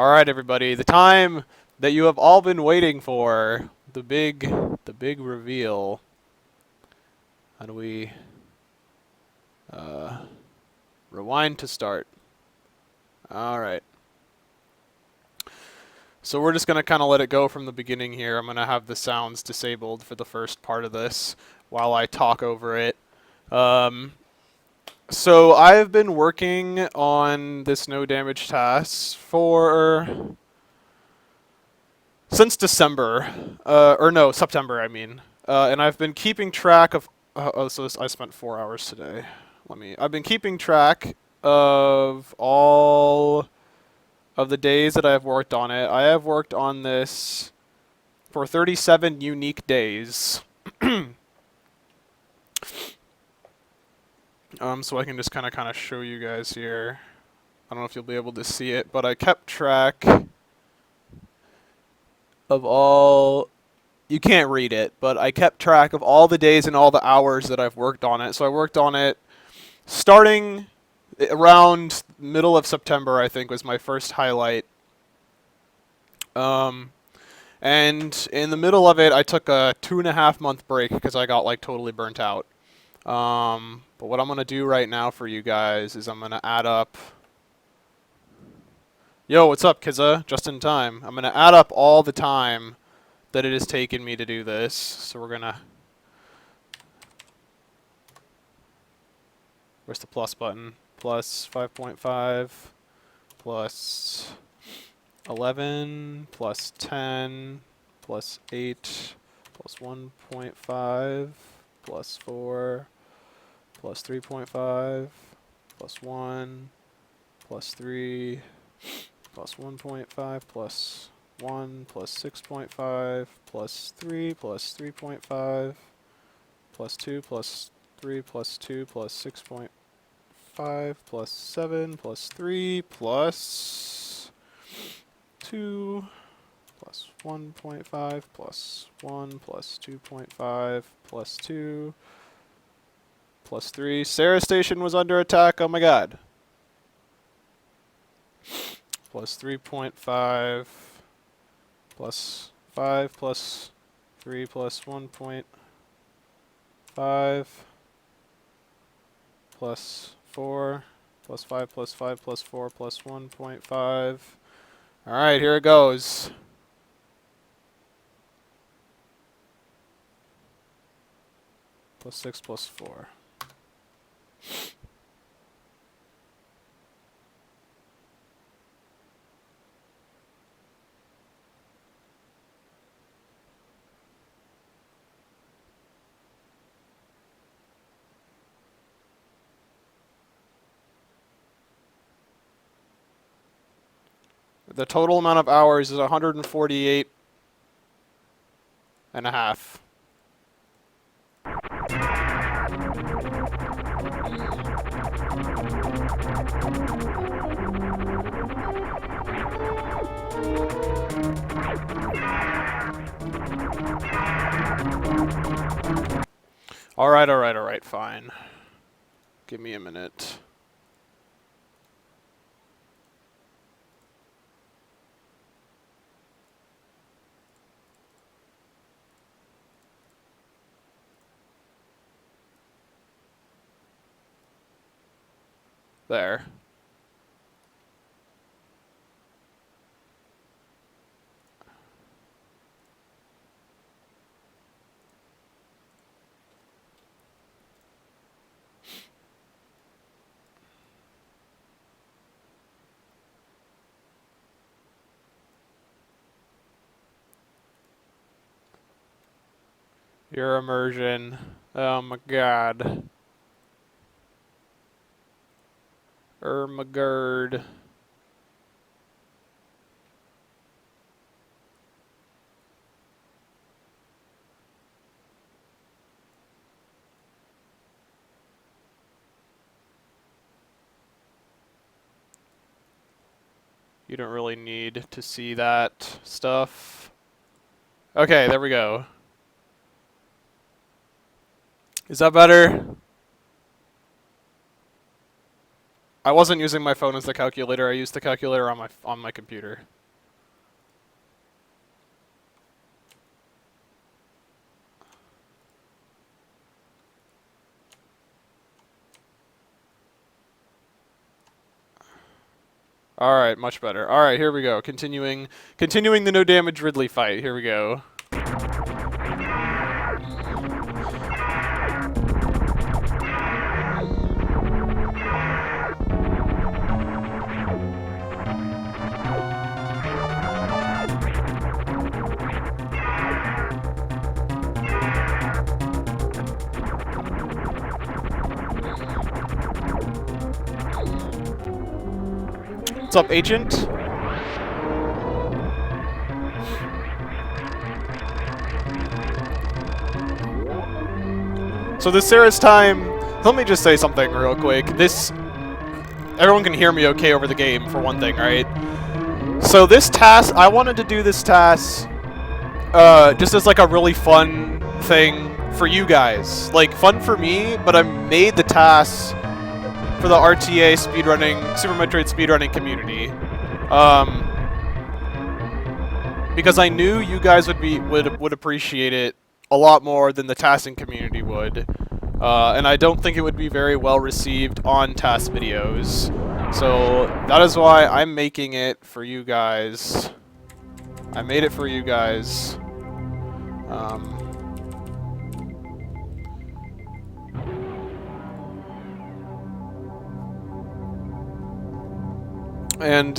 Alright everybody, the time that you have all been waiting for. The big reveal. How do we rewind to start? Alright. So we're just gonna kinda let it go from the beginning here. I'm gonna have the sounds disabled for the first part of this while I talk over it. So I've been working on this No Damage TAS for since December, or no, September, I mean. And I've been keeping track of. I spent 4 hours today. I've been keeping track of all of the days that I have worked on it. I have worked on this for 37 unique days. So I can just kind of show you guys here. I don't know if you'll be able to see it, but I kept track of all. You can't read it, but I kept track of all the days and all the hours that I've worked on it. So I worked on it starting around middle of September, I think, was my first highlight. And in the middle of it, I took a 2.5 month break because I got like totally burnt out. But what I'm going to do right now for you guys is I'm going to add up. Yo, what's up, Kizza? Just in time. I'm going to add up all the time that it has taken me to do this. So we're going to... Where's the plus button? Plus 5.5, plus 11, plus 10, plus 8, plus 1.5, plus 4, plus 3.5, plus 1, plus 3, plus 1.5, plus 1, plus 6.5, plus 3, plus 3.5, plus 2, plus 3, plus 2, plus 6.5, plus 7, plus 3, plus 2, plus 1.5, plus 1, plus 2.5, plus 2, plus 3. Sarah Station was under attack, oh my god. Plus 3.5, plus 5, plus 3, plus 1.5, plus 4, plus 5, plus 5, plus 4, plus 1.5. Alright, here it goes. Plus 6, plus 4. The total amount of hours is 148 and a half. Alright, fine. Give me a minute. There. Your immersion. Oh my god. My god. You don't really need to see that stuff. Okay, there we go. Is that better? I wasn't using my phone as the calculator. I used the calculator on my computer. All right, much better. All right, here we go. Continuing the no damage Ridley fight. Here we go. What's up, Agent? So this Sarah's time. Let me just say something real quick. Everyone can hear me okay over the game, for one thing, right? So this task, I wanted to do this task just as like a really fun thing for you guys. Like, fun for me, but I made the task for the RTA speedrunning, Super Metroid speedrunning community. Because I knew you guys would appreciate it a lot more than the tasking community would. And I don't think it would be very well received on task videos. So that is why I'm making it for you guys. I made it for you guys. And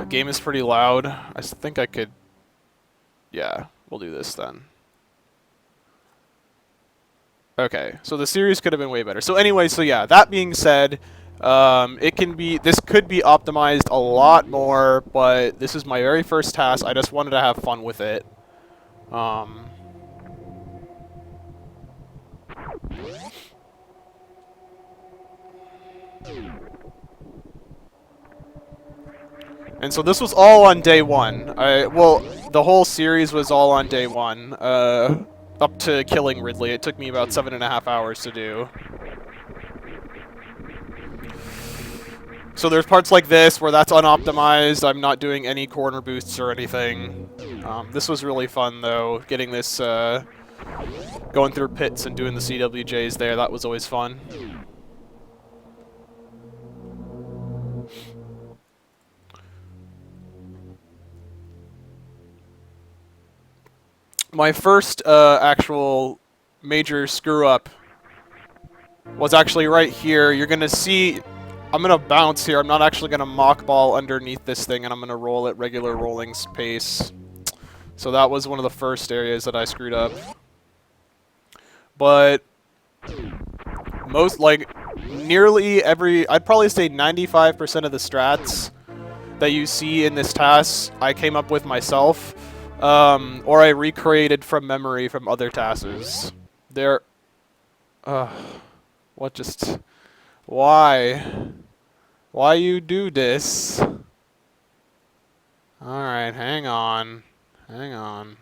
game is pretty loud. I think I could... Yeah, we'll do this then. Okay, so the series could have been way better. So anyway, so yeah, that being said, this could be optimized a lot more, but this is my very first task. I just wanted to have fun with it. And so this was all on day one. Well, the whole series was all on day one. Up to killing Ridley. It took me about 7.5 hours to do. So there's parts like this where that's unoptimized. I'm not doing any corner boosts or anything. This was really fun, though, getting this, going through pits and doing the CWJs there. That was always fun. My first actual major screw-up was actually right here. You're going to see... I'm going to bounce here. I'm not actually going to mock ball underneath this thing, and I'm going to roll at regular rolling pace. So that was one of the first areas that I screwed up. But most, like, nearly every... I'd probably say 95% of the strats that you see in this task, I came up with myself. Or I recreated from memory from other tasks. What just... Why? Why you do this? Alright, hang on. Hang on.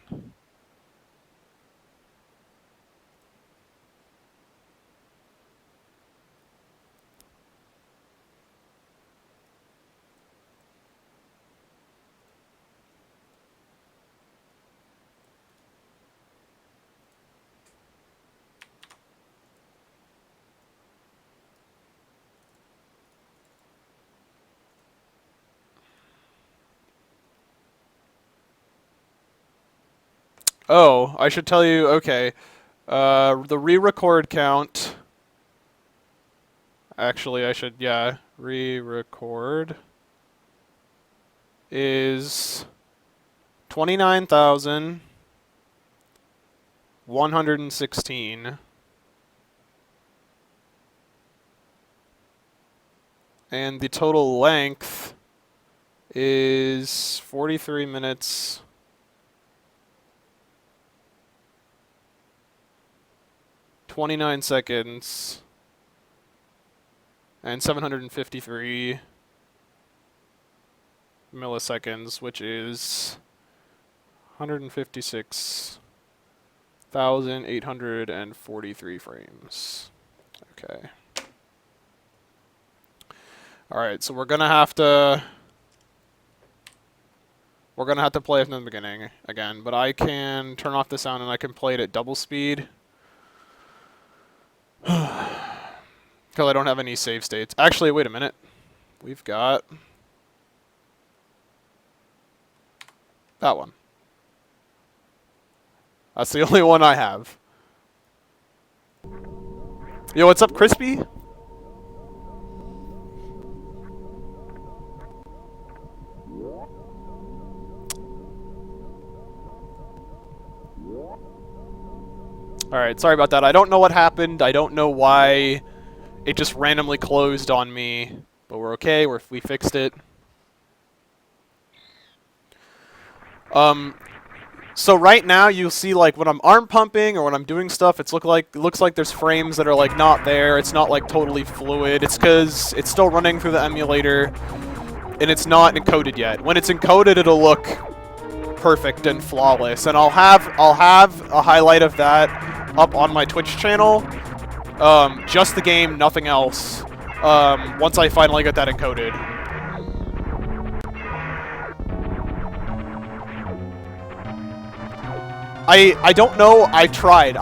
Oh, I should tell you, okay. The re-record count... Actually, I should, yeah. Re-record is 29,116. And the total length is 43 minutes... 29 seconds, and 753 milliseconds, which is 156,843 frames. Okay. Alright, so we're gonna have to play it from the beginning again, but I can turn off the sound and I can play it at double speed. Because I don't have any save states. Actually, wait a minute. We've got that one. That's the only one I have. Yo, what's up, Crispy? Alright, sorry about that. I don't know what happened. I don't know why it just randomly closed on me. But we're okay. We fixed it. So right now you'll see like when I'm arm pumping or when I'm doing stuff, it looks like there's frames that are like not there. It's not like totally fluid. It's because it's still running through the emulator and it's not encoded yet. When it's encoded, it'll look perfect and flawless. And I'll have a highlight of that up on my Twitch channel. Just the game, nothing else. Once I finally get that encoded. I don't know. I tried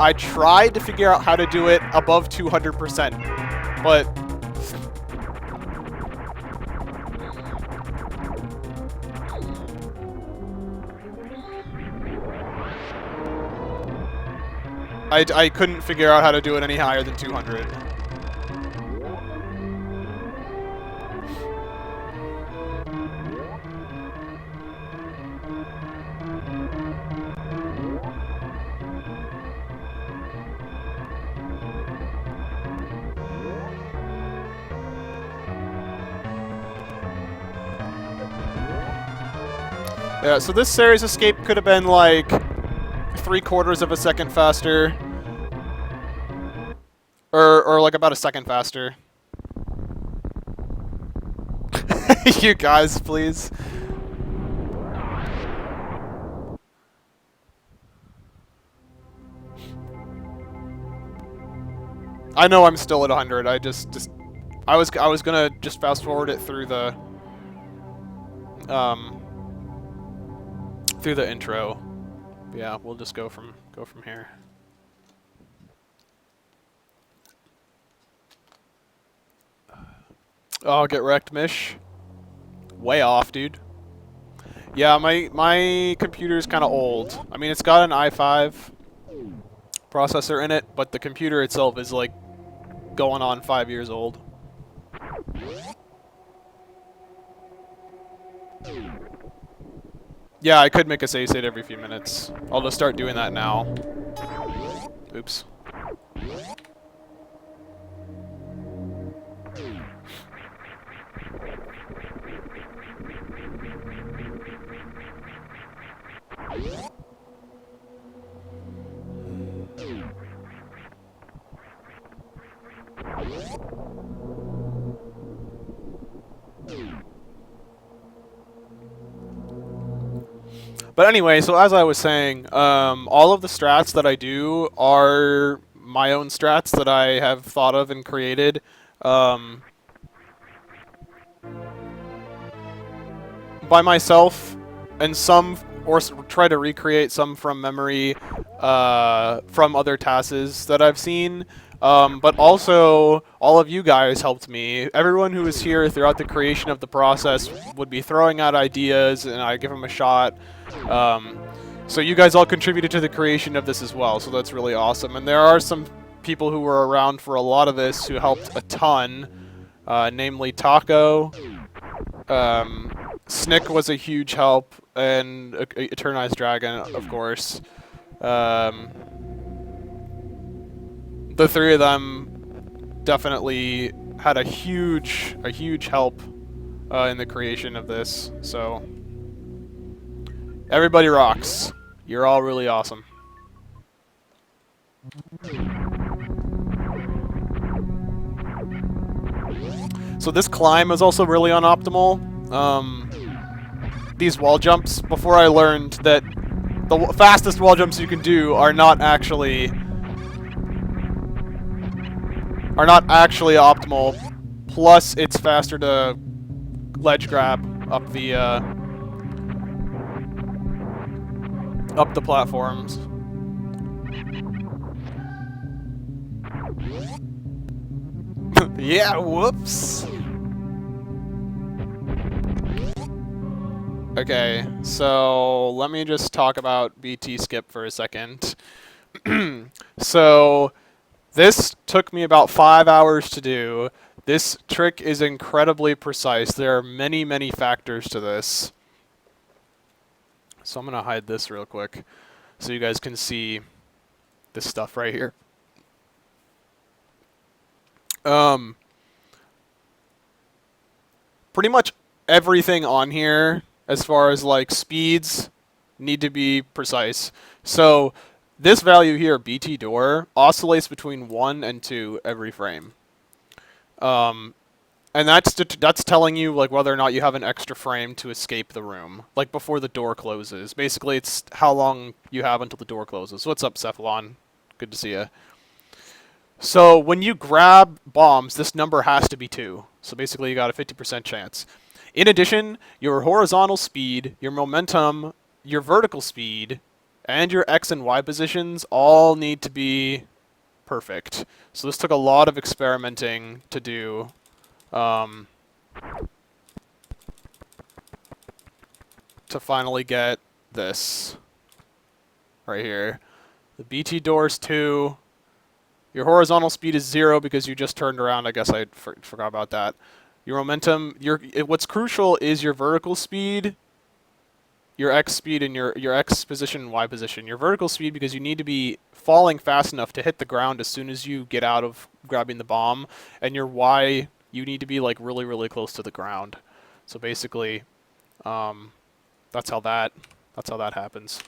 to figure out how to do it above 200%, but I couldn't figure out how to do it any higher than 200. Yeah, so this series escape could have been like 3/4 of a second faster. Or like about a second faster. You guys, please. I know I'm still at 100. I was gonna just fast forward it through the intro. Yeah, we'll just go from here. Oh, get wrecked, Mish. Way off, dude. Yeah, my computer's kind of old. I mean, it's got an i5 processor in it, but the computer itself is like going on 5 years old. Yeah, I could make a save state every few minutes. I'll just start doing that now. Oops. But anyway, so as I was saying, all of the strats that I do are my own strats that I have thought of and created. By myself, and some, or try to recreate some from memory from other TASes that I've seen. But also, all of you guys helped me. Everyone who was here throughout the creation of the process would be throwing out ideas, and I give them a shot. So you guys all contributed to the creation of this as well, so that's really awesome. And there are some people who were around for a lot of this who helped a ton, namely Taco. Snick was a huge help, and Eternized Dragon, of course. The three of them definitely had a huge help in the creation of this. So everybody rocks. You're all really awesome. So this climb is also really unoptimal. These wall jumps, before I learned that the fastest wall jumps you can do are not actually optimal Plus, it's faster to ledge grab up the platforms. Yeah, whoops. Okay, so let me just talk about BT skip for a second. So this took me about 5 hours to do. This trick is incredibly precise. There are many, many factors to this. So I'm gonna hide this real quick so you guys can see this stuff right here. Pretty much everything on here, as far as like speeds, need to be precise. So this value here, BT door, oscillates between 1 and 2 every frame. And that's telling you like whether or not you have an extra frame to escape the room, like before the door closes. Basically, it's how long you have until the door closes. What's up, Cephalon? Good to see you. So when you grab bombs, this number has to be 2. So basically, you got a 50% chance. In addition, your horizontal speed, your momentum, your vertical speed, and your X and Y positions all need to be perfect. So this took a lot of experimenting to do. To finally get this right here. The BT door's 2. Your horizontal speed is 0 because you just turned around. I guess I forgot about that. Your momentum, what's crucial is your vertical speed, your X speed, and your X position and Y position. Your vertical speed, because you need to be falling fast enough to hit the ground as soon as you get out of grabbing the bomb, and your Y, you need to be like really, really close to the ground. So basically, that's how that happens.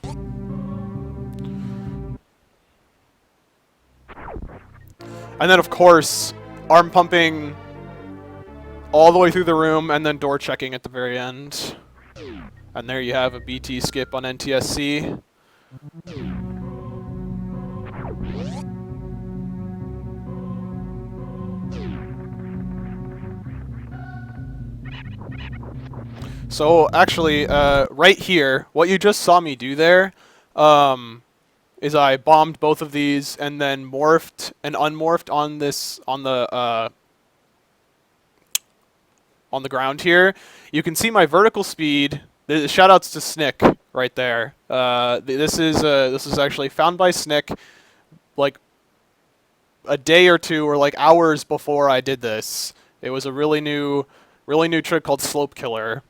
And then, of course, arm pumping all the way through the room, and then door checking at the very end. And there you have a BT skip on NTSC. So, actually, right here, what you just saw me do there, is I bombed both of these and then morphed and unmorphed on the ground here. You can see my vertical speed. Shoutouts to Snick right there. This is actually found by Snick, like a day or two or like hours before I did this. It was a really new trick called Slope Killer.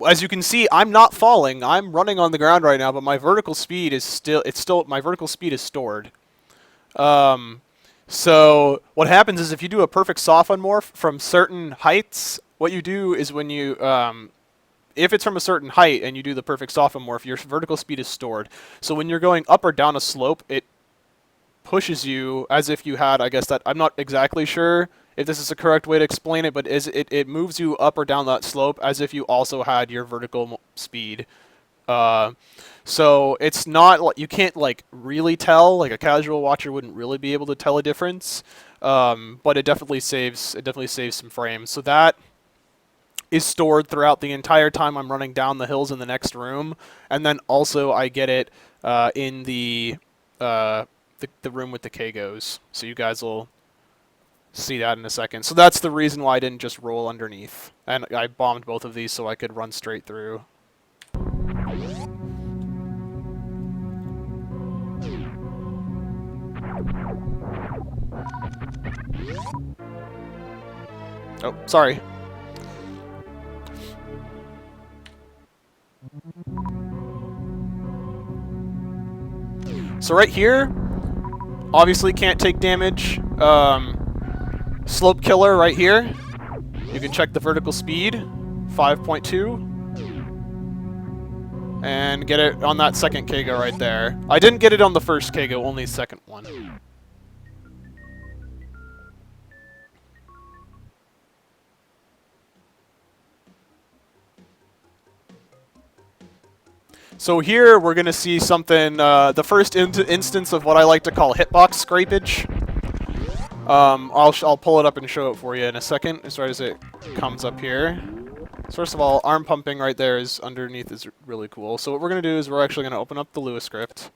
As you can see, I'm not falling. I'm running on the ground right now, but my vertical speed is my vertical speed is stored. So what happens is if you do a perfect soft unmorph from certain heights, what you do is when you, if it's from a certain height and you do the perfect soft unmorph, your vertical speed is stored. So when you're going up or down a slope, it pushes you as if you had, I guess that, I'm not exactly sure if this is the correct way to explain it, but it moves you up or down that slope as if you also had your vertical speed. So it's not, you can't like really tell, like a casual watcher wouldn't really be able to tell a difference, but it definitely saves some frames. So that is stored throughout the entire time I'm running down the hills in the next room, and then also I get it in the room with the Kagos. So you guys will see that in a second. So that's the reason why I didn't just roll underneath, and I bombed both of these so I could run straight through. Oh, sorry. So right here, obviously can't take damage. Slope Killer right here. You can check the vertical speed, 5.2. And get it on that second Kago right there. I didn't get it on the first Kago, only second one. So here we're going to see something, the first instance of what I like to call hitbox scrapage. I'll pull it up and show it for you in a second, as far as it comes up here. So first of all, arm pumping right there is underneath is really cool. So what we're going to do is we're actually going to open up the Lua script.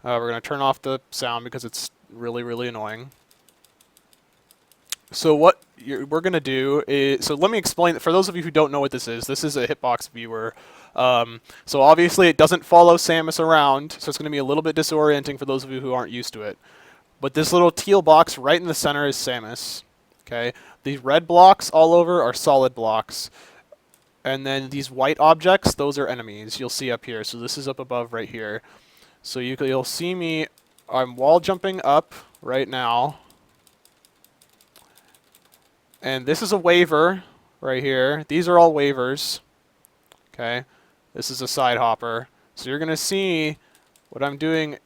We're going to turn off the sound because it's really, really annoying. So what we're going to do is, so let me explain, for those of you who don't know what this is a hitbox viewer. So obviously it doesn't follow Samus around, so it's going to be a little bit disorienting for those of you who aren't used to it. But this little teal box right in the center is Samus. Okay, these red blocks all over are solid blocks. And then these white objects, those are enemies. You'll see up here. So this is up above right here. So you'll see me, I'm wall jumping up right now. And this is a waiver right here. These are all waivers. Okay, this is a side hopper. So you're going to see what I'm doing.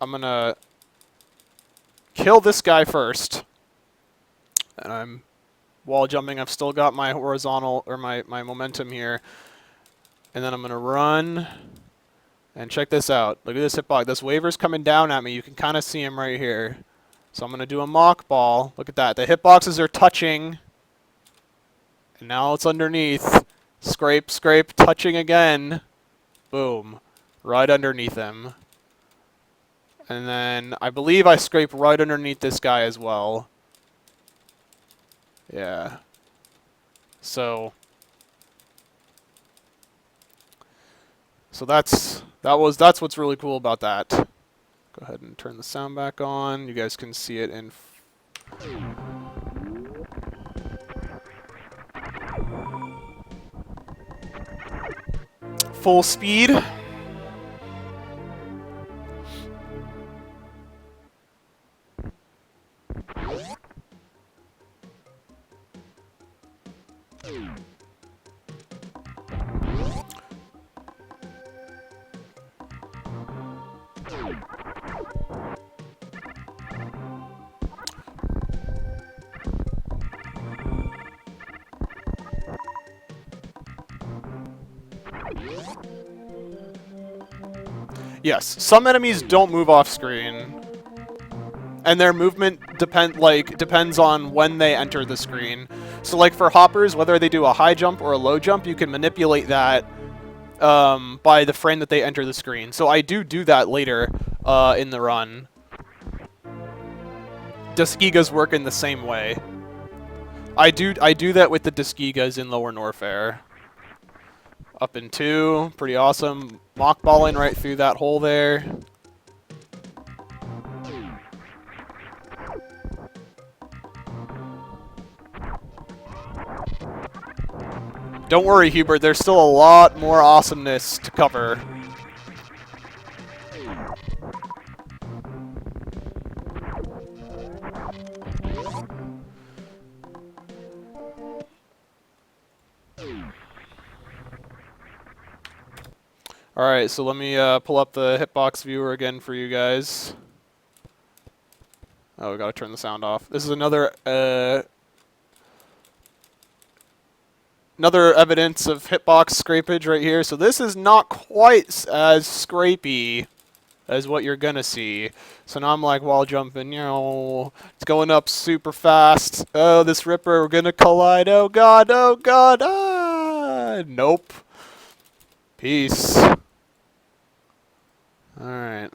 I'm going to kill this guy first. And I'm wall jumping. I've still got my horizontal, or my momentum here. And then I'm going to run. And check this out. Look at this hitbox. This waiver's coming down at me. You can kind of see him right here. So I'm going to do a mock ball. Look at that. The hitboxes are touching. And now it's underneath. Scrape, scrape, touching again. Boom. Right underneath him. And then I believe I scrape right underneath this guy as well. Yeah. So that's what's really cool about that. Go ahead and turn the sound back on. You guys can see it in full speed. Yes, some enemies don't move off screen, and their movement depends on when they enter the screen. So like for hoppers, whether they do a high jump or a low jump, you can manipulate that by the frame that they enter the screen. So I do that later in the run. Duskigas work in the same way. I do that with the Duskigas in Lower Norfair. Up in 2, pretty awesome. Mockballing right through that hole there. Don't worry, Hubert, there's still a lot more awesomeness to cover. Alright, so let me pull up the hitbox viewer again for you guys. Oh, we gotta turn the sound off. This is another evidence of hitbox scrapage right here. So this is not quite as scrapey as what you're gonna see. So now I'm like wall jumping, you know, it's going up super fast. Oh, this Ripper, we're gonna collide. Oh god, ah! Nope. Peace. Alright.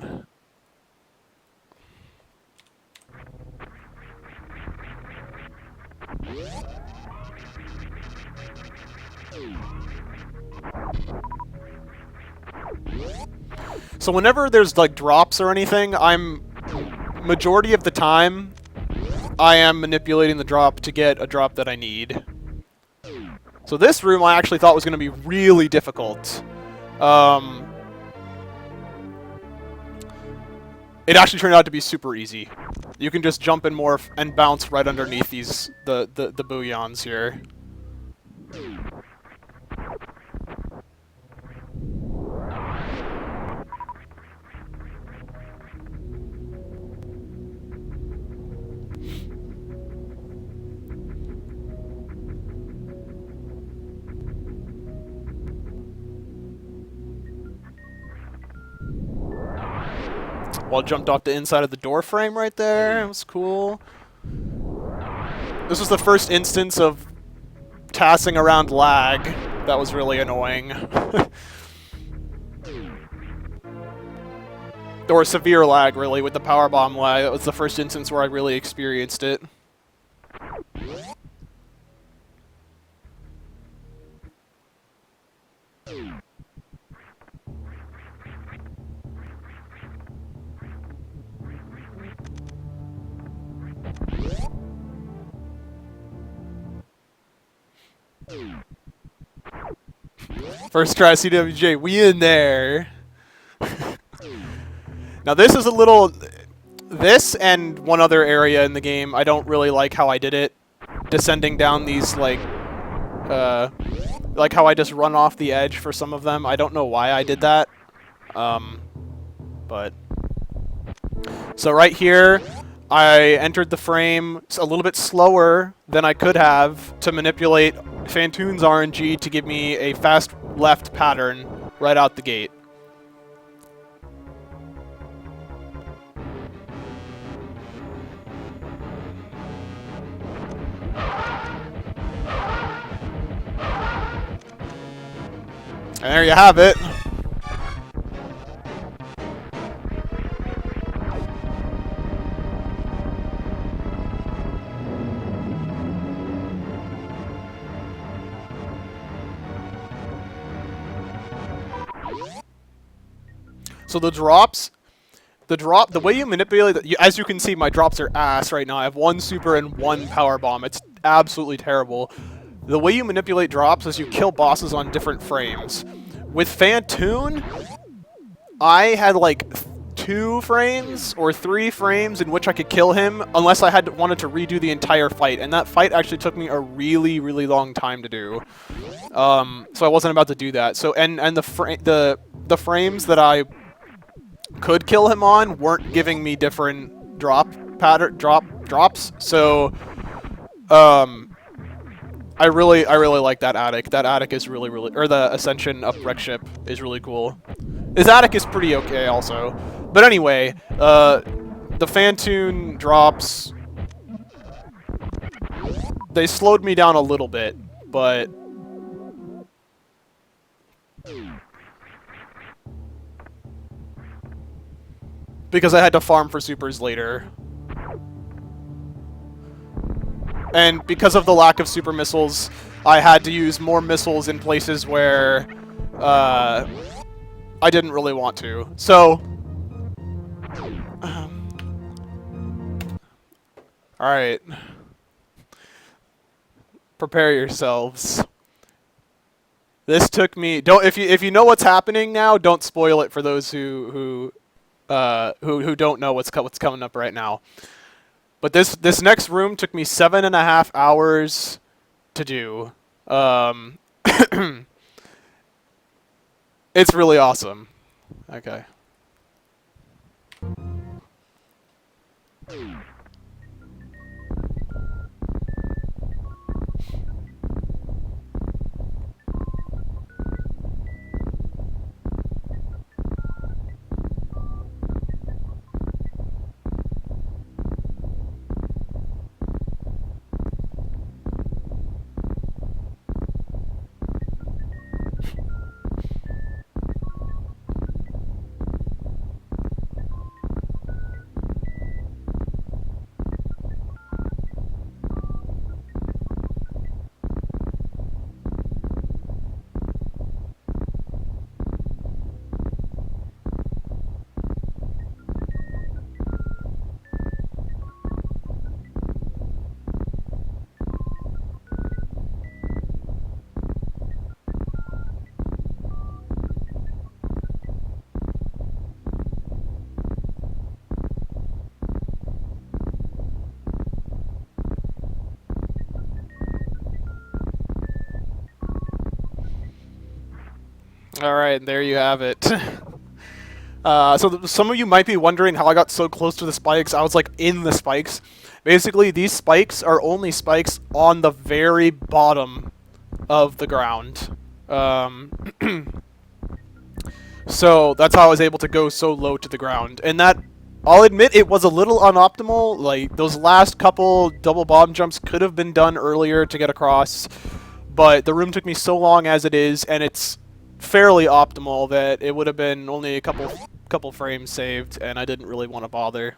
So whenever there's like drops or anything, majority of the time, I am manipulating the drop to get a drop that I need. So this room I actually thought was going to be really difficult. It actually turned out to be super easy. You can just jump and morph and bounce right underneath these the booyons here. Well, jumped off the inside of the door frame right there. It was cool. This was the first instance of tassing around lag. That was really annoying. Or severe lag, really, with the powerbomb lag. That was the first instance where I really experienced it. First try CWJ, we in there. Now this is a little... This and one other area in the game, I don't really like how I did it. Descending down these, like how I just run off the edge for some of them. I don't know why I did that. But... So right here, I entered the frame a little bit slower than I could have to manipulate Phantoon's RNG to give me a fast left pattern right out the gate. And there you have it. So the way you manipulate it, as you can see, my drops are ass right now. I have one super and one power bomb. It's absolutely terrible. The way you manipulate drops is you kill bosses on different frames. With Phantoon, I had like 2 frames or 3 frames in which I could kill him unless I wanted to redo the entire fight, and that fight actually took me a really, really long time to do. So I wasn't about to do that. So and the frames that I could kill him on weren't giving me different drops. So I really like that attic. That attic is really, or the Ascension up wreck ship is really cool. His attic is pretty okay also. But anyway, the Phantoon drops, they slowed me down a little bit, but because I had to farm for supers later. And because of the lack of super missiles, I had to use more missiles in places where I didn't really want to. So, alright. Prepare yourselves. This took me... If you know what's happening now, don't spoil it for those who don't know what's coming up right now. But this next room took me 7.5 hours to do. It's really awesome. Okay. Alright, there you have it. So some of you might be wondering how I got so close to the spikes. I was like in the spikes. Basically, these spikes are only spikes on the very bottom of the ground. So that's how I was able to go so low to the ground. And that I'll admit it was a little unoptimal. Like, those last couple double bomb jumps could have been done earlier to get across, but the room took me so long as it is, and it's fairly optimal that it would have been only a couple frames saved, and I didn't really want to bother.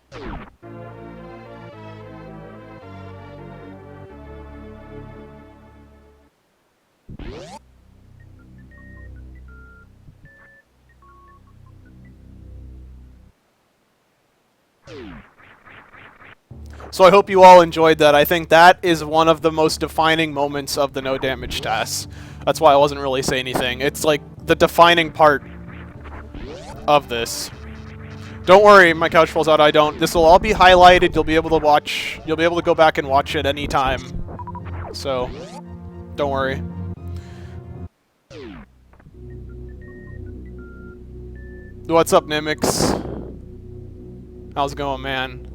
So I hope you all enjoyed that. I think that is one of the most defining moments of the No Damage TAS. That's why I wasn't really saying anything. It's like the defining part of this. Don't worry, my couch falls out. I don't. This will all be highlighted. You'll be able to watch. You'll be able to go back and watch it anytime. So, don't worry. What's up, Nimix? How's it going, man?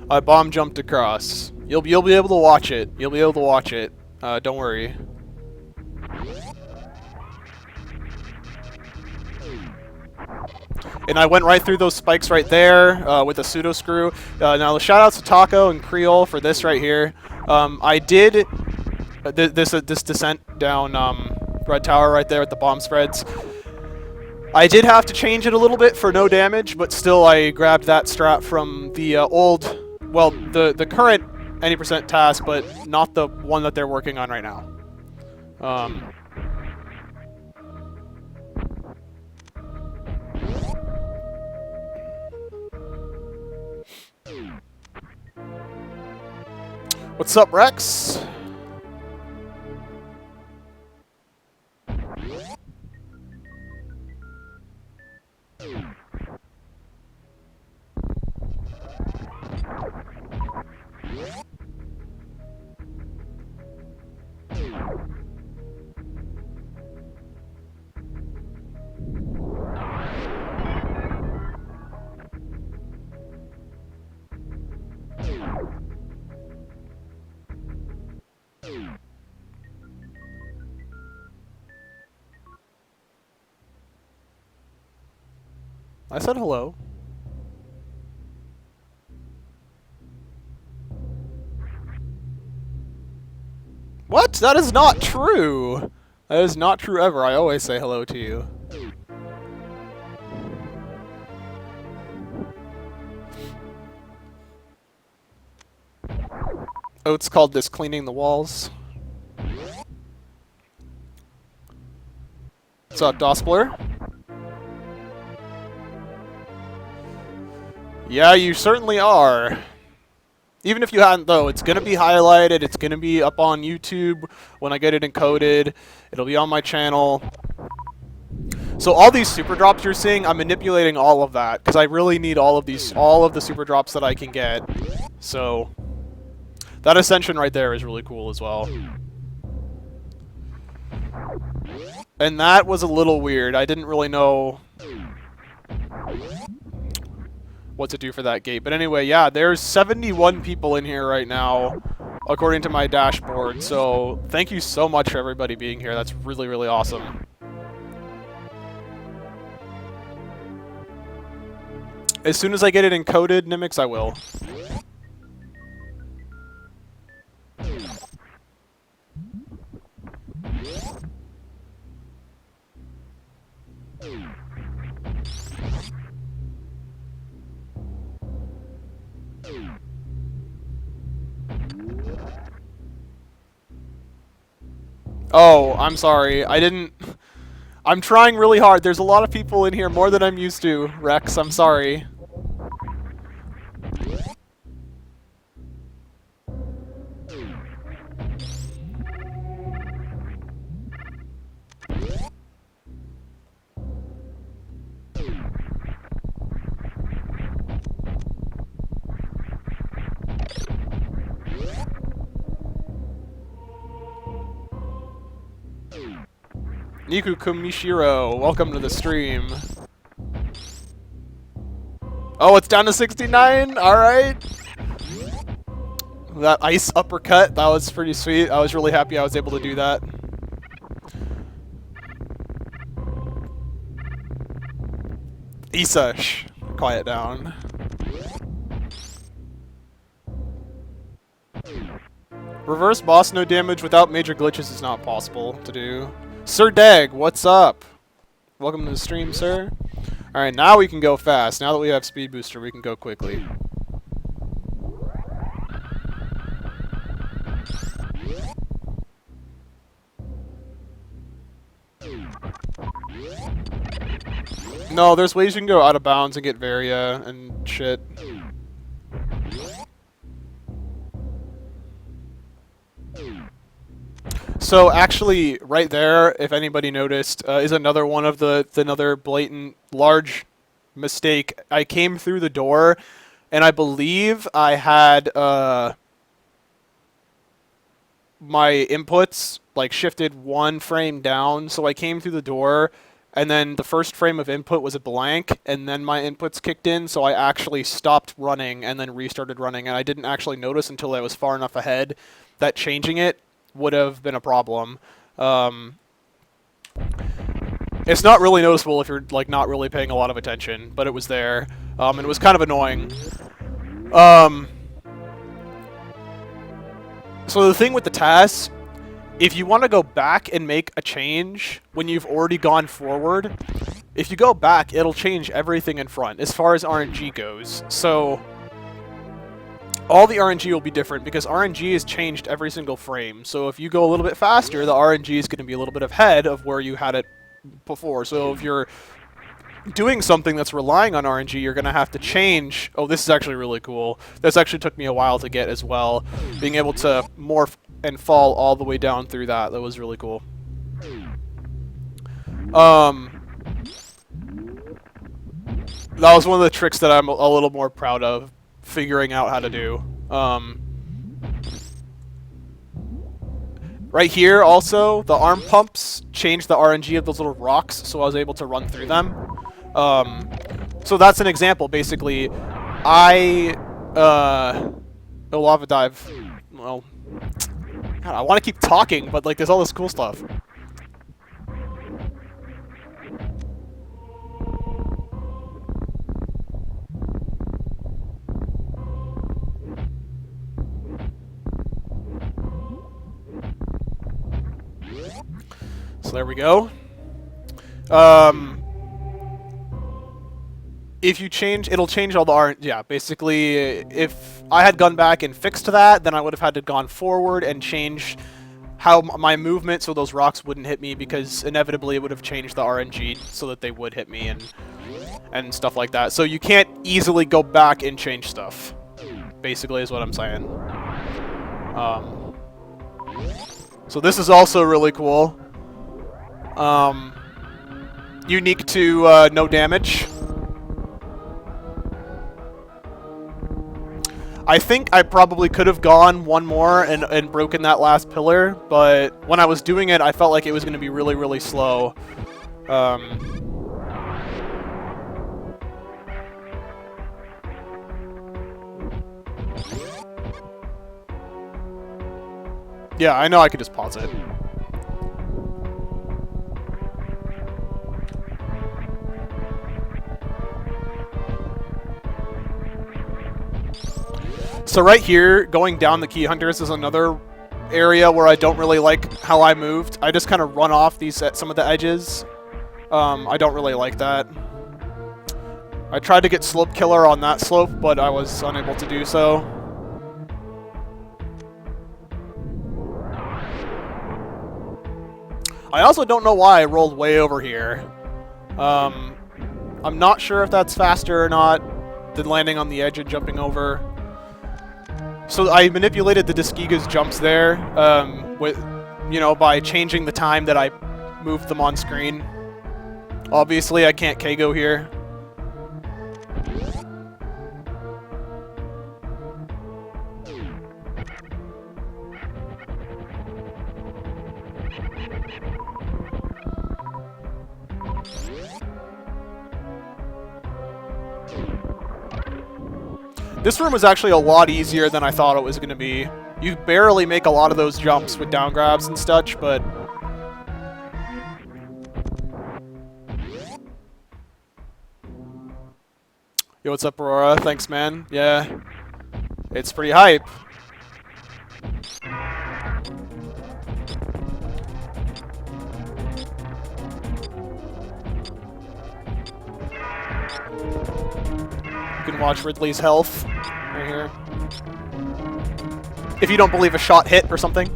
I bomb jumped across. You'll be able to watch it. You'll be able to watch it. Don't worry. And I went right through those spikes right there with a pseudo screw. Now the shout outs to Taco and Creole for this right here. I did this descent down Red Tower right there with the bomb spreads. I did have to change it a little bit for no damage, but still I grabbed that strat from the old, well, the current any percent task, but not the one that they're working on right now. What's up, Rex? I said hello. What? That is not true. That is not true ever. I always say hello to you. Oates called this cleaning the walls. What's up, Dospler? Yeah, you certainly are. Even if you hadn't, though, it's going to be highlighted. It's going to be up on YouTube when I get it encoded. It'll be on my channel. So all these super drops you're seeing, I'm manipulating all of that because I really need all of the super drops that I can get. So that ascension right there is really cool as well. And that was a little weird. I didn't really know what to do for that gate. But anyway, yeah, there's 71 people in here right now, according to my dashboard. So thank you so much for everybody being here. That's really, really awesome. As soon as I get it encoded, Nimix, I will. Oh, I'm sorry. I'm trying really hard. There's a lot of people in here, more than I'm used to, Rex. I'm sorry. Niku Kumishiro, welcome to the stream. Oh, it's down to 69? Alright. That ice uppercut, that was pretty sweet. I was really happy I was able to do that. Issa, shh. Quiet down. Reverse boss no damage without major glitches is not possible to do. Sir Dag, what's up? Welcome to the stream, sir. Alright, now we can go fast. Now that we have speed booster, we can go quickly. No, there's ways you can go out of bounds and get Varia and shit. So actually, right there, if anybody noticed, is another one of another blatant large mistake. I came through the door, and I believe I had my inputs like shifted one frame down. So I came through the door, and then the first frame of input was a blank, and then my inputs kicked in. So I actually stopped running and then restarted running, and I didn't actually notice until I was far enough ahead that changing it would have been a problem. It's not really noticeable if you're like not really paying a lot of attention, but it was there, and it was kind of annoying. So the thing with the TAS, if you want to go back and make a change when you've already gone forward, if you go back, it'll change everything in front as far as RNG goes. So all the RNG will be different because RNG is changed every single frame. So if you go a little bit faster, the RNG is going to be a little bit ahead of where you had it before. So if you're doing something that's relying on RNG, you're going to have to change. Oh, this is actually really cool. This actually took me a while to get as well. Being able to morph and fall all the way down through that was really cool. That was one of the tricks that I'm a little more proud of figuring out how to do. Right here, also, the arm pumps changed the RNG of those little rocks, so I was able to run through them. So that's an example, basically. A lava dive. Well, God, I want to keep talking, but like, there's all this cool stuff. So there we go. If you change, it'll change all the RNG. Yeah, basically, if I had gone back and fixed that, then I would have had to gone forward and change how my movement so those rocks wouldn't hit me, because inevitably it would have changed the RNG so that they would hit me and stuff like that. So you can't easily go back and change stuff, basically, is what I'm saying. So this is also really cool. Unique to No Damage. I think I probably could have gone one more and broken that last pillar, but when I was doing it, I felt like it was going to be really, really slow. Yeah, I know I could just pause it. So right here, going down the Key Hunters is another area where I don't really like how I moved. I just kind of run off these at some of the edges. I don't really like that. I tried to get Slope Killer on that slope, but I was unable to do so. I also don't know why I rolled way over here. I'm not sure if that's faster or not than landing on the edge and jumping over. So I manipulated the Disgiga's jumps there, with, you know, by changing the time that I moved them on screen. Obviously, I can't KO here. This room was actually a lot easier than I thought it was going to be. You barely make a lot of those jumps with down grabs and such, but... Yo, what's up, Aurora? Thanks, man. Yeah, it's pretty hype. You can watch Ridley's health right here. If you don't believe a shot hit or something.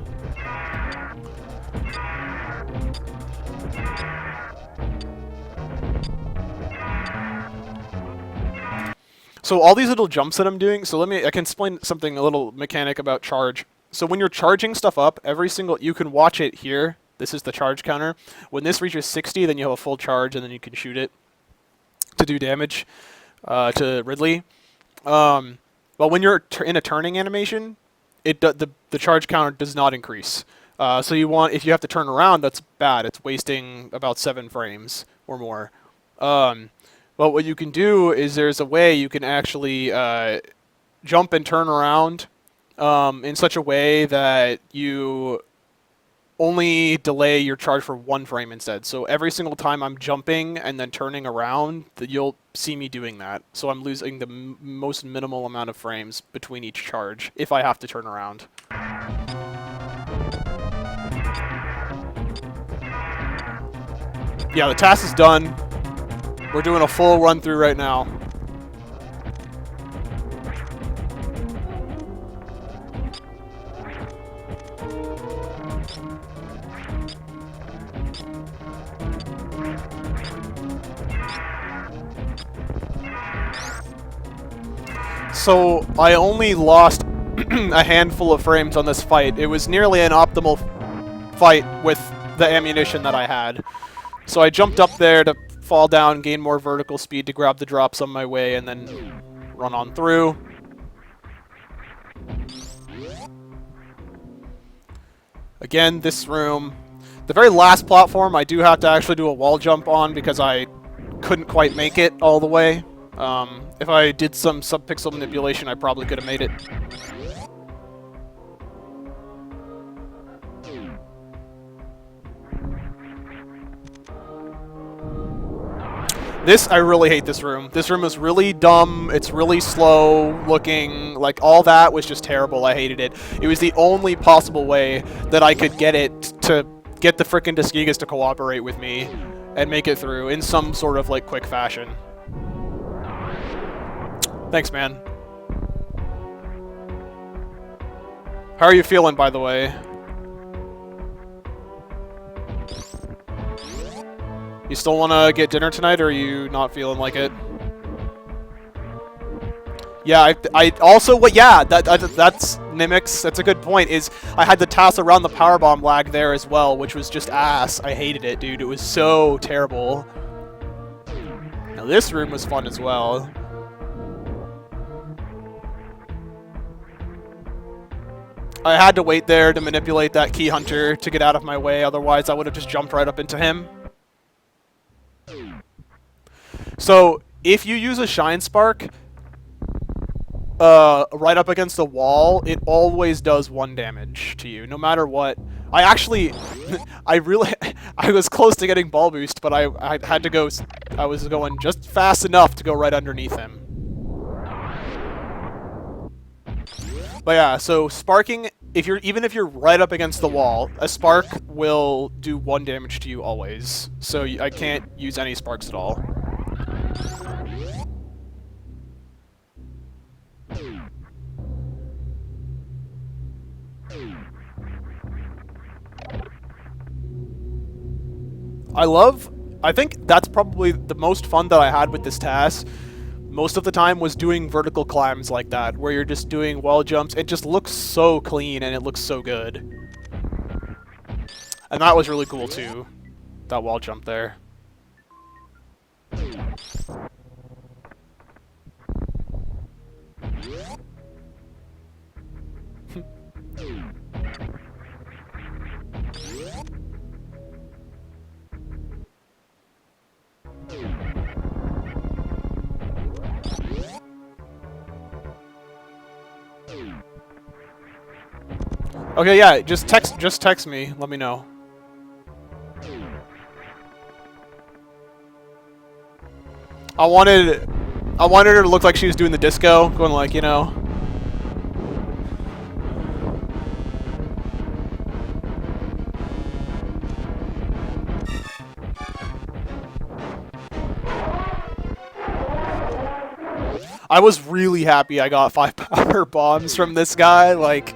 So all these little jumps that I'm doing, so I can explain something, a little mechanic about charge. So when you're charging stuff up, you can watch it here. This is the charge counter. When this reaches 60, then you have a full charge, and then you can shoot it to do damage to Ridley. But when you're in a turning animation, the charge counter does not increase. So if you have to turn around, that's bad. It's wasting about 7 frames or more. But what you can do is there's a way you can actually jump and turn around in such a way that you only delay your charge for 1 frame instead. So every single time I'm jumping and then turning around, you'll see me doing that. So I'm losing the most minimal amount of frames between each charge if I have to turn around. Yeah, the task is done. We're doing a full run through right now. So I only lost a handful of frames on this fight. It was nearly an optimal fight with the ammunition that I had. So I jumped up there to fall down, gain more vertical speed to grab the drops on my way, and then run on through. Again, this room. The very last platform I do have to actually do a wall jump on because I couldn't quite make it all the way. If I did some sub-pixel manipulation, I probably could have made it. I really hate this room. This room is really dumb. It's really slow looking. Like, all that was just terrible. I hated it. It was the only possible way that I could get the frickin' Tuskegis to cooperate with me and make it through in some sort of, like, quick fashion. Thanks, man. How are you feeling, by the way? You still want to get dinner tonight, or are you not feeling like it? Yeah, I also, yeah, that's Nimix. That's a good point, is I had to toss around the powerbomb lag there as well, which was just ass. I hated it, dude. It was so terrible. Now, this room was fun as well. I had to wait there to manipulate that key hunter to get out of my way, otherwise I would have just jumped right up into him. So, if you use a Shine Spark right up against the wall, it always does 1 damage to you, no matter what. I actually, I was close to getting ball boost, but I had to go, I was going just fast enough to go right underneath him. But yeah, so sparking, even if you're right up against the wall, a spark will do 1 damage to you always. So I can't use any sparks at all. I think that's probably the most fun that I had with this task. Most of the time was doing vertical climbs like that, where you're just doing wall jumps. It just looks so clean and it looks so good. And that was really cool too, that wall jump there. Okay, yeah, just text me, let me know. I wanted I wanted her to look like she was doing the disco, going like, you know. I was really happy I got 5 power bombs from this guy. Like,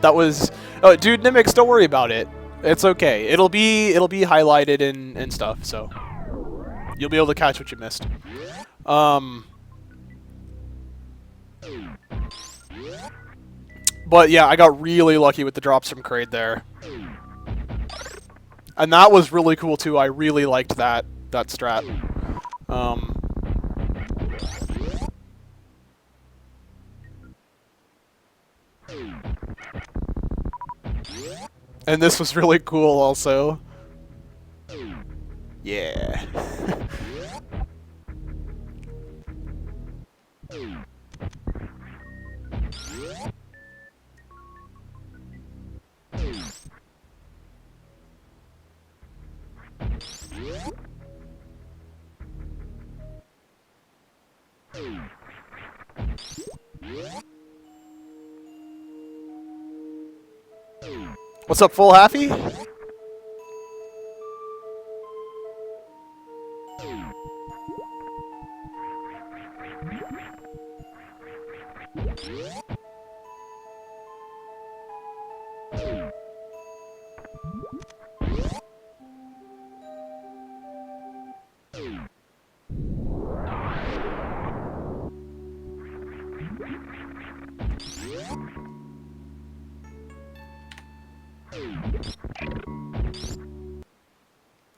that was... Oh, dude, Nimix, don't worry about it. It's okay. It'll be highlighted and stuff, so... You'll be able to catch what you missed. But yeah, I got really lucky with the drops from Kraid there. And that was really cool too. I really liked that strat. And this was really cool also. Yeah. What's up, Full Happy?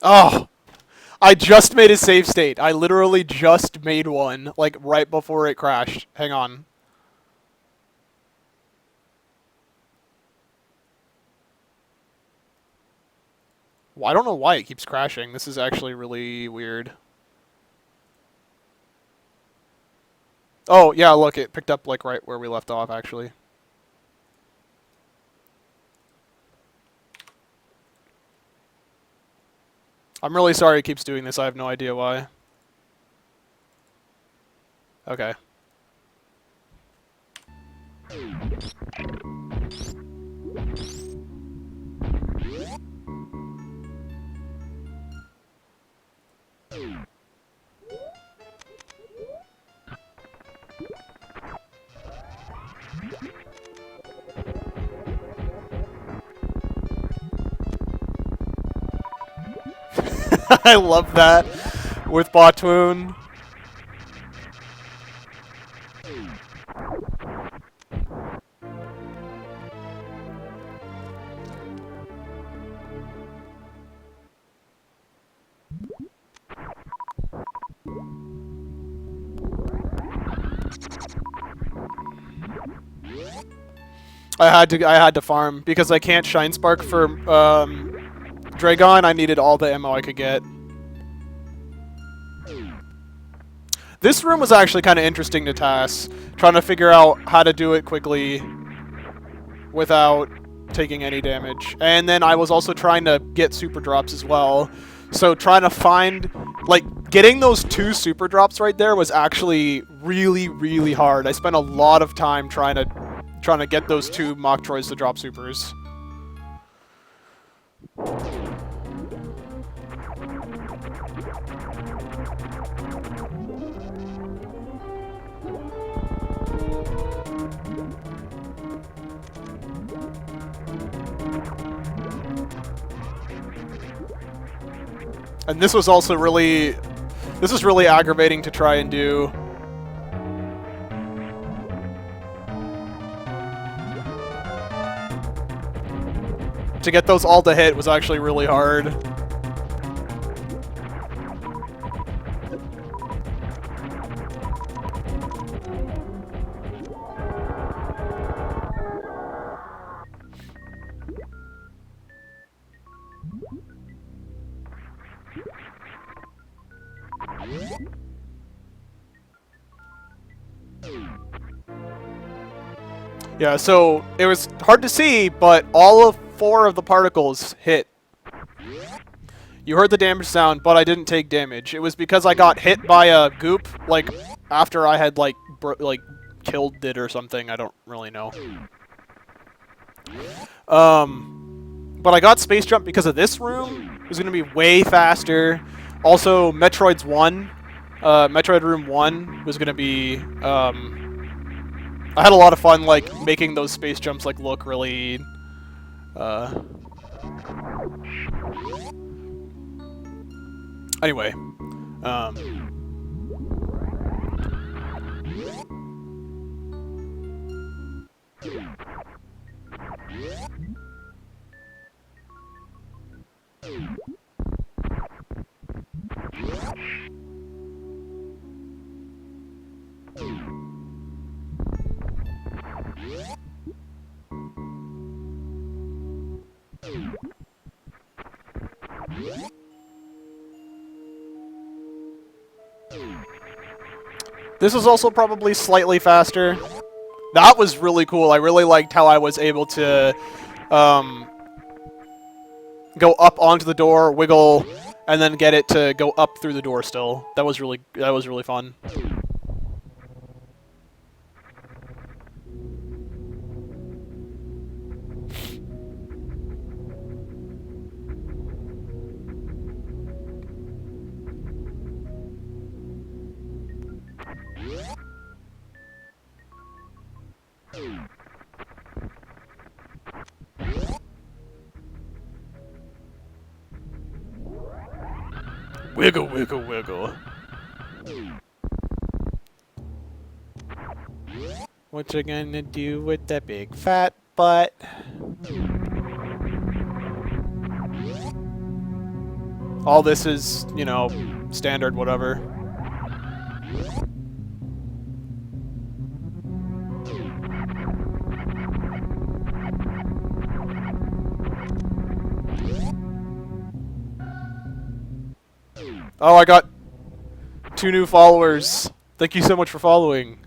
Oh! I just made a save state. I literally just made one, like, right before it crashed. Hang on. Well, I don't know why it keeps crashing. This is actually really weird. Oh, yeah, look, it picked up, like, right where we left off, actually. I'm really sorry it keeps doing this. I have no idea why. Okay. I love that with Botwoon. I had to farm because I can't Shine Spark for Dragon. I needed all the ammo I could get. This room was actually kind of interesting to TAS, trying to figure out how to do it quickly without taking any damage. And then I was also trying to get super drops as well. So trying to find, like, getting those 2 super drops right there was actually really, really hard. I spent a lot of time trying to get those 2 Mach Troys to drop supers. And this was also really... This is really aggravating to try and do. To get those all to hit was actually really hard. Yeah, so it was hard to see, but all of 4 of the particles hit. You heard the damage sound, but I didn't take damage. It was because I got hit by a goop, like, after I had, like, killed it or something. I don't really know. But I got space jump because of this room. It was going to be way faster. Also, Metroid Room 1 was going to be, I had a lot of fun, like, making those space jumps, like, look really, anyway, this is also probably slightly faster. That was really cool. I really liked how I was able to go up onto the door, wiggle, and then get it to go up through the door still. That was really fun. Wiggle, wiggle, wiggle. What you gonna do with that big fat butt? All this is, you know, standard whatever. Oh, I got 2 new followers. Thank you so much for following.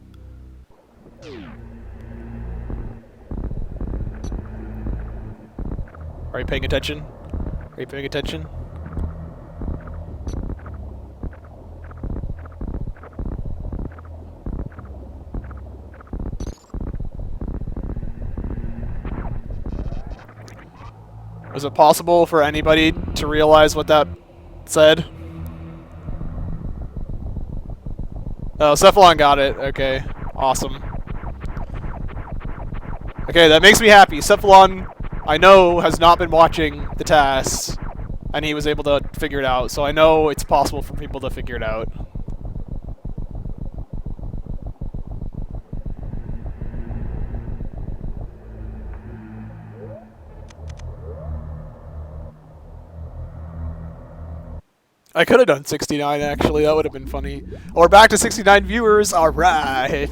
Are you paying attention? Are you paying attention? Was it possible for anybody to realize what that said? Oh, Cephalon got it. Okay. Awesome. Okay, that makes me happy. Cephalon, I know, has not been watching the TAS, and he was able to figure it out, so I know it's possible for people to figure it out. I could have done 69, actually. That would have been funny. Or back to 69 viewers. All right.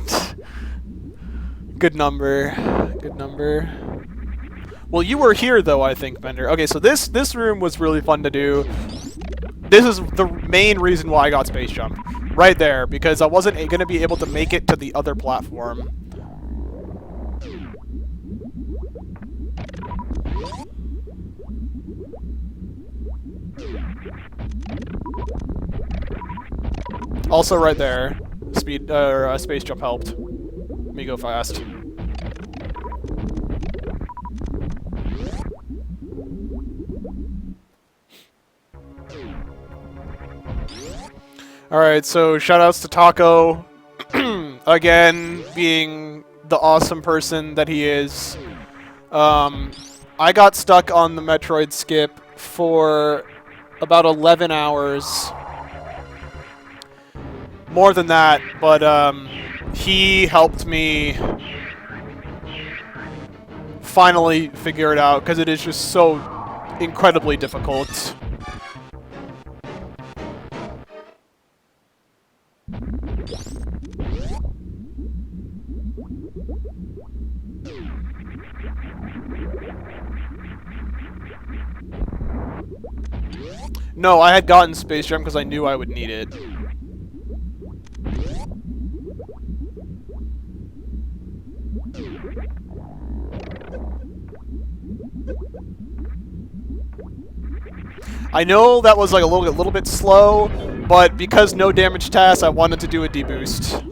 Good number. Good number. Well, you were here, though, I think, Bender. Okay, so this room was really fun to do. This is the main reason why I got Space Jump. Right there, because I wasn't going to be able to make it to the other platform. Also, right there, Space Jump helped me go fast. Alright, so shoutouts to Taco, again, being the awesome person that he is. I got stuck on the Metroid skip for about 11 hours. More than that, but he helped me finally figure it out, because it is just so incredibly difficult. No, I had gotten Space Jam because I knew I would need it. I know that was like a little bit slow, but because no damage TAS, I wanted to do a deboost.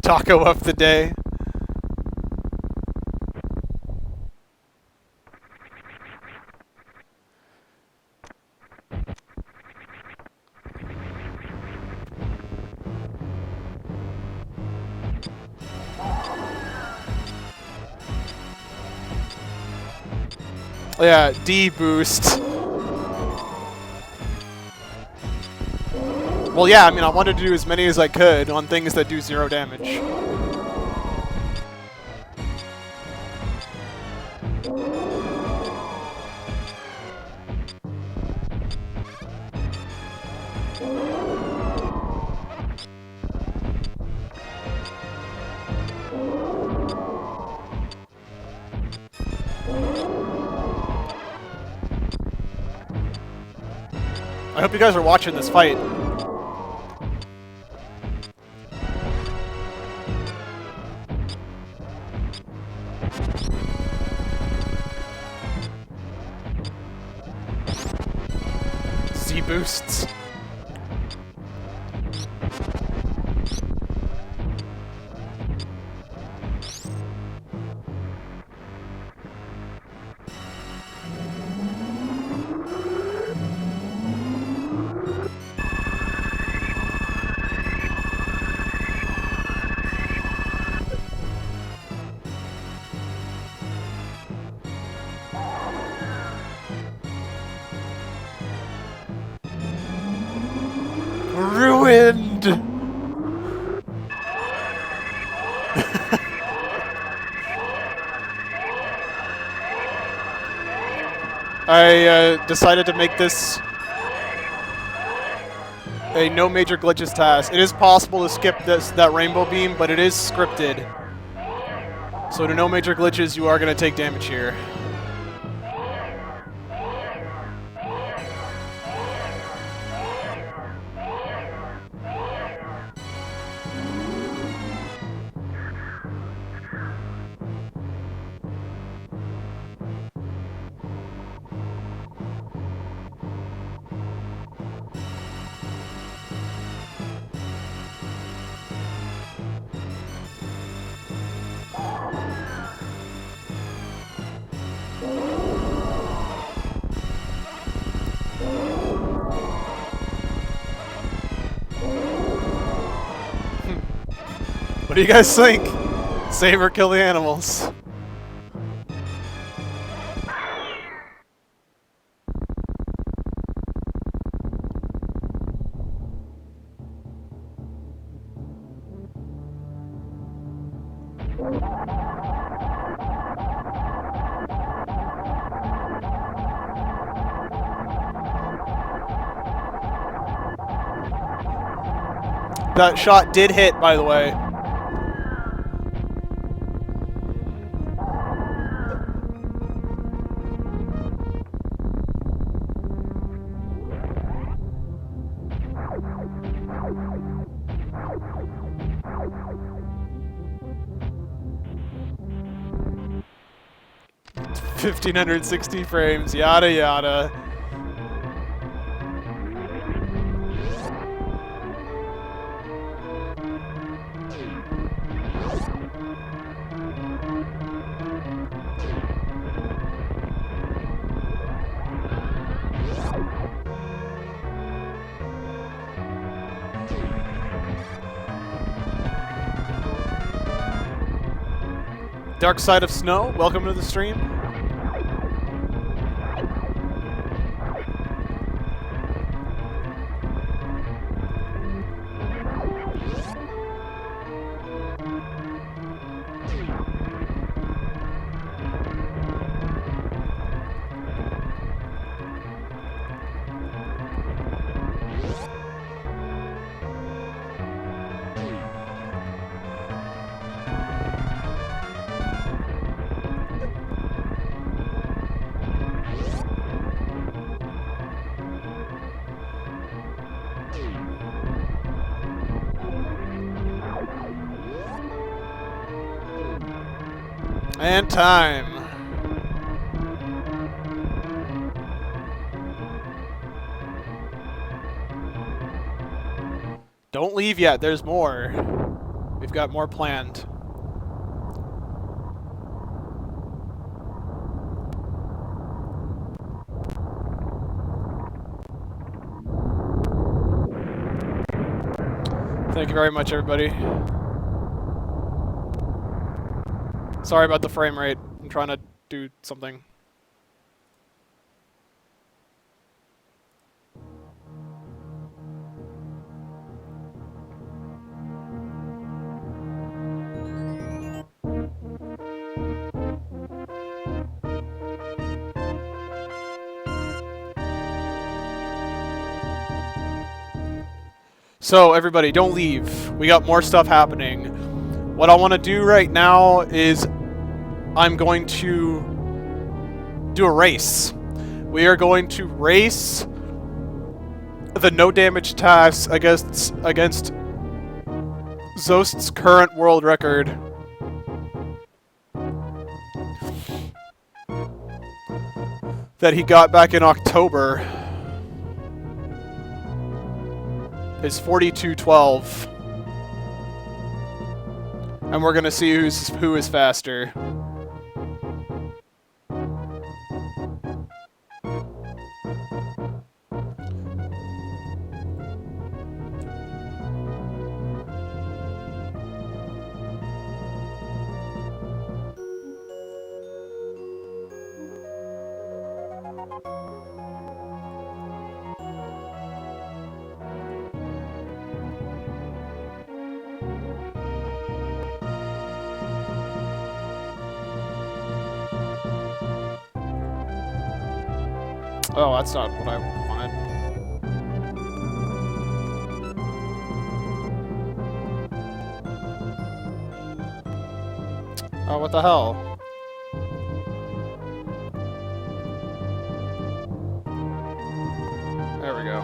Taco of the day. Yeah, D boost. Well, yeah, I mean, I wanted to do as many as I could on things that do 0 damage. I hope you guys are watching this fight. Z boosts. Ruined! I decided to make this a no major glitches task. It is possible to skip that rainbow beam, but it is scripted. So to no major glitches, you are going to take damage here. What do you guys think? Save or kill the animals? That shot did hit, by the way. $1,560 frames, yada yada. Dark Side of Snow, welcome to the stream. And time. Don't leave yet. There's more. We've got more planned. Thank you very much, everybody. Sorry about the frame rate. I'm trying to do something. So, everybody, don't leave. We got more stuff happening. What I want to do right now is I'm going to do a race. We are going to race the No Damage TAS against Zost's current world record. That he got back in October. Is 42:12. And we're gonna see who is faster. Oh, that's not what I wanted. Oh, what the hell? There we go.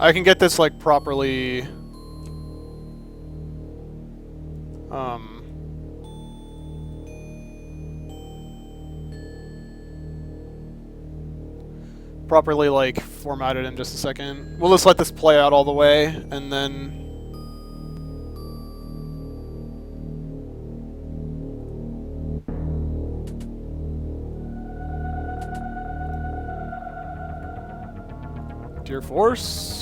I can get this, like, properly... properly, like, formatted in just a second. We'll just let this play out all the way, and then... Dear Force...